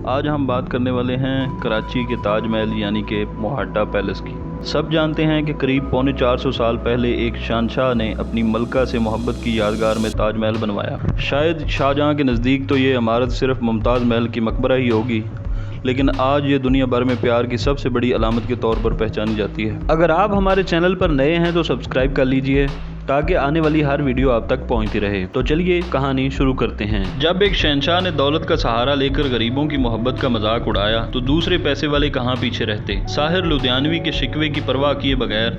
آج ہم بات کرنے والے ہیں کراچی کے تاج محل یعنی کہ موہٹا پیلس کی۔ سب جانتے ہیں کہ قریب 450 سال پہلے ایک شہنشاہ نے اپنی ملکہ سے محبت کی یادگار میں تاج محل بنوایا۔ شاید شاہجہاں کے نزدیک تو یہ عمارت صرف ممتاز محل کی مقبرہ ہی ہوگی، لیکن آج یہ دنیا بھر میں پیار کی سب سے بڑی علامت کے طور پر پہچانی جاتی ہے۔ اگر آپ ہمارے چینل پر نئے ہیں تو سبسکرائب کر لیجئے تاکہ آنے والی ہر ویڈیو آپ تک پہنچتی رہے۔ تو چلیے کہانی شروع کرتے ہیں۔ جب ایک شہنشاہ نے دولت کا سہارا لے کر غریبوں کی محبت کا مذاق اڑایا تو دوسرے پیسے والے کہاں پیچھے رہتے۔ ساحر لدھیانوی کے شکوے کی پرواہ کیے بغیر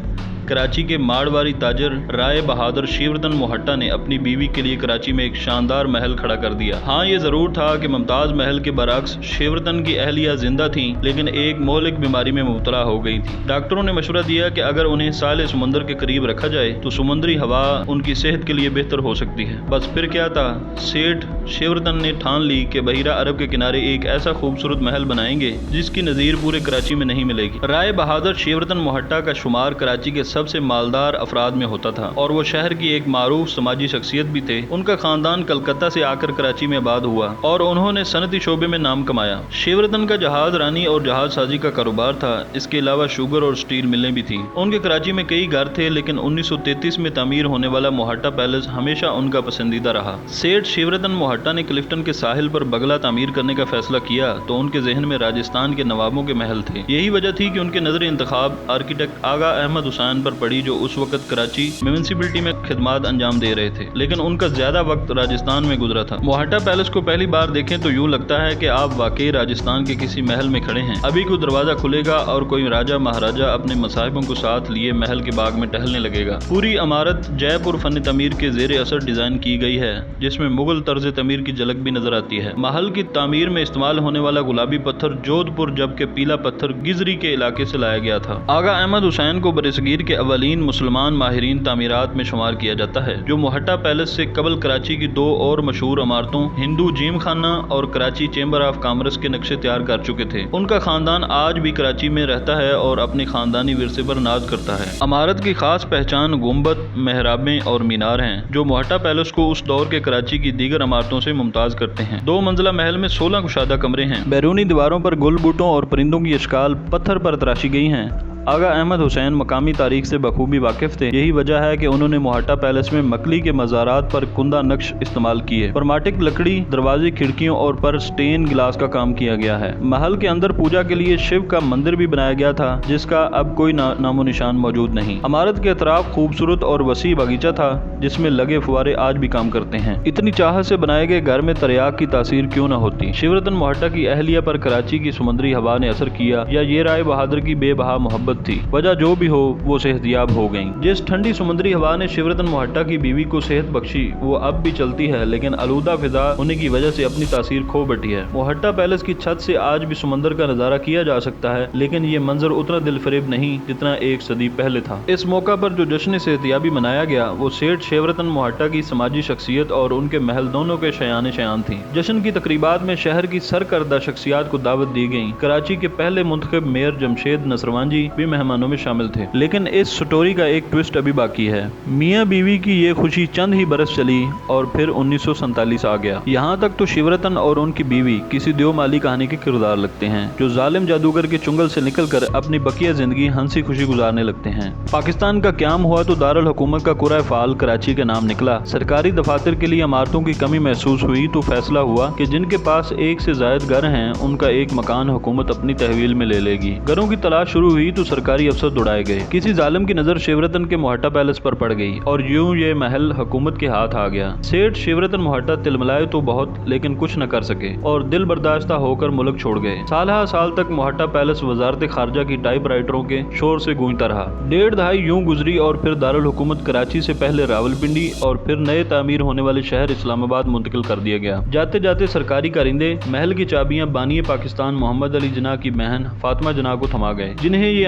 کراچی کے ماڑواری تاجر رائے بہادر شیوردھن موہٹا نے اپنی بیوی کے لیے کراچی میں ایک شاندار محل کھڑا کر دیا۔ ہاں، یہ ضرور تھا کہ ممتاز محل کے برعکس شیوردھن کی اہلیہ زندہ تھیں، لیکن ایک مہلک بیماری میں مبتلا ہو گئی تھی۔ ڈاکٹروں نے مشورہ دیا کہ اگر انہیں ساحل سمندر کے قریب رکھا جائے تو سمندری ہوا ان کی صحت کے لیے بہتر ہو سکتی ہے۔ بس پھر کیا تھا، سیٹھ شیوردھن نے ٹھان لی کہ بحیرہ عرب کے کنارے ایک ایسا خوبصورت محل بنائیں گے جس کی نظیر پورے کراچی میں نہیں ملے گی۔ رائے بہادر شیوردھن موہٹا کا شمار کراچی کے سب سے مالدار افراد میں ہوتا تھا اور وہ شہر کی ایک معروف سماجی شخصیت بھی تھے۔ ان کا خاندان کلکتہ سے آ کر کراچی میں آباد ہوا اور انہوں نے صنعتی شعبے میں نام کمایا۔ شیوردھن کا جہاز رانی اور جہاز سازی کا کاروبار تھا، اس کے علاوہ شوگر اور سٹیل ملیں بھی تھیں۔ ان کے کراچی میں کئی گھر تھے، لیکن 1933 میں تعمیر ہونے والا موہٹا پیلس ہمیشہ ان کا پسندیدہ رہا۔ سیٹھ شیوردھن موہٹا نے کلفٹن کے ساحل پر بگلا تعمیر کرنے کا فیصلہ کیا تو ان کے ذہن میں راجستھان کے نوابوں کے محل تھے۔ یہی وجہ تھی کہ ان کے نظر انتخاب آرکیٹیکٹ آغا احمد حسین پر پڑی، جو اس وقت کراچی میونسپلٹی میں خدمات انجام دے رہے تھے، لیکن ان کا زیادہ وقت راجستھان میں گزرا تھا۔ موہٹا پیلس کو پہلی بار دیکھیں تو یوں لگتا ہے کہ آپ واقعی راجستھان کے کسی محل میں کھڑے ہیں۔ ابھی کوئی دروازہ کھلے گا اور کوئی راجہ مہاراجہ اپنے مصاحبوں کو ساتھ لیے محل کے باغ میں ٹہلنے لگے گا۔ پوری عمارت جے پور فن تعمیر کے زیر اثر ڈیزائن کی گئی ہے، جس میں مغل طرز تعمیر کی جھلک بھی نظر آتی ہے۔ محل کی تعمیر میں استعمال ہونے والا گلابی پتھر جودھ پور جبکہ پیلا پتھر گزری کے علاقے سے لایا گیا تھا۔ آغا احمد حسین کو برصغیر کے اولین مسلمان ماہرین تعمیرات میں شمار کیا جاتا ہے، جو موہٹا پیلس سے قبل کراچی کی دو اور مشہور عمارتوں ہندو جیم خانہ اور کراچی چیمبر آف کامرس کے نقشے تیار کر چکے تھے۔ ان کا خاندان آج بھی کراچی میں رہتا ہے اور اپنے خاندانی ورثے پر ناز کرتا ہے۔ عمارت کی خاص پہچان گنبد، محرابیں اور مینار ہیں، جو موہٹا پیلس کو اس دور کے کراچی کی دیگر عمارتوں سے ممتاز کرتے ہیں۔ 2 منزلہ محل میں 16 کشادہ کمرے ہیں۔ بیرونی دیواروں پر گل بوٹوں اور پرندوں کی اشکال پتھر پر تراشی گئی ہیں۔ آغا احمد حسین مقامی تاریخ سے بخوبی واقف تھے، یہی وجہ ہے کہ انہوں نے موہٹا پیلس میں مکلی کے مزارات پر کندہ نقش استعمال کیے۔ پرماٹک لکڑی، دروازے، کھڑکیوں اور پر سٹین گلاس کا کام کیا گیا ہے۔ محل کے اندر پوجا کے لیے شیو کا مندر بھی بنایا گیا تھا، جس کا اب کوئی نام و نشان موجود نہیں۔ عمارت کے اطراف خوبصورت اور وسیع باغیچہ تھا، جس میں لگے فوارے آج بھی کام کرتے ہیں۔ اتنی چاہت سے بنائے گئے گھر میں تریاک کی تاثیر کیوں نہ ہوتی۔ شیوردھن موہٹا کی اہلیہ پر کراچی کی سمندری ہوا نے اثر کیا یا یہ رائے بہادر کی بے بہا محبت تھی، وجہ جو بھی ہو وہ صحت یاب ہو گئیں۔ جس ٹھنڈی سمندری ہوا نے شیوردھن موہٹا کی بیوی کو صحت بخشی، وہ اب بھی چلتی ہے، لیکن آلودہ فضا ہونے کی وجہ سے اپنی تاثیر کھو بیٹھی ہے۔ موہٹا پیلس کی چھت سے آج بھی سمندر کا نظارہ کیا جا سکتا ہے، لیکن یہ منظر اتنا دل فریب نہیں جتنا ایک صدی پہلے تھا۔ اس موقع پر جو جشن صحت یابی منایا گیا وہ سیٹھ شیوردھن موہٹا کی سماجی شخصیت اور ان کے محل دونوں کے شایان تھیں۔ جشن کی تقریبات میں شہر کی سرکردہ شخصیات کو دعوت دی گئی۔ کراچی کے پہلے منتخب میئر جمشید نصروان جی بھی مہمانوں میں شامل تھے، لیکن اس سٹوری کا ایک ٹوسٹ ابھی باقی ہے۔ میاں بیوی کی یہ خوشی چند ہی برس چلی اور پھر 1947 آ گیا۔ یہاں تک تو شیوردھن اور ان کی بیوی کسی دیو مالی کہانی کے کردار لگتے ہیں، جو ظالم جادوگر کے چنگل سے نکل کر اپنی بقیہ زندگی ہنسی خوشی گزارنے لگتے ہیں۔ پاکستان کا قیام ہوا تو دارالحکومت کا قرہ فعال کراچی کا نام نکلا۔ سرکاری دفاتر کے لیے عمارتوں کی کمی محسوس ہوئی تو فیصلہ ہوا کہ جن کے پاس ایک سے زائد گھر ہیں ان کا ایک مکان حکومت اپنی تحویل میں لے لے گی۔ گھروں کی تلاش شروع ہوئی تو سرکاری افسر دوڑائے گئے۔ کسی ظالم کی نظر شیوردھن کے موہٹا پیلس پر پڑ گئی اور یوں یہ محل حکومت کے ہاتھ آ گیا۔ سیٹھ شیوردھن موہٹا تلملائے تو بہت، لیکن کچھ نہ کر سکے اور دل برداشتہ ہو کر ملک چھوڑ گئے۔ سالہ سال تک موہٹا پیلس وزارت خارجہ کی ٹائپ رائٹروں کے شور سے گونجتا رہا۔ 1.5 دہائی یوں گزری اور پھر دارالحکومت کراچی سے پہلے راولپنڈی اور پھر نئے تعمیر ہونے والے شہر اسلام آباد منتقل کر دیا گیا۔ جاتے جاتے سرکاری کارندے محل کی چابیاں بانی پاکستان محمد علی جناح کی بہن فاطمہ جناح کو تھما گئے، جنہیں یہ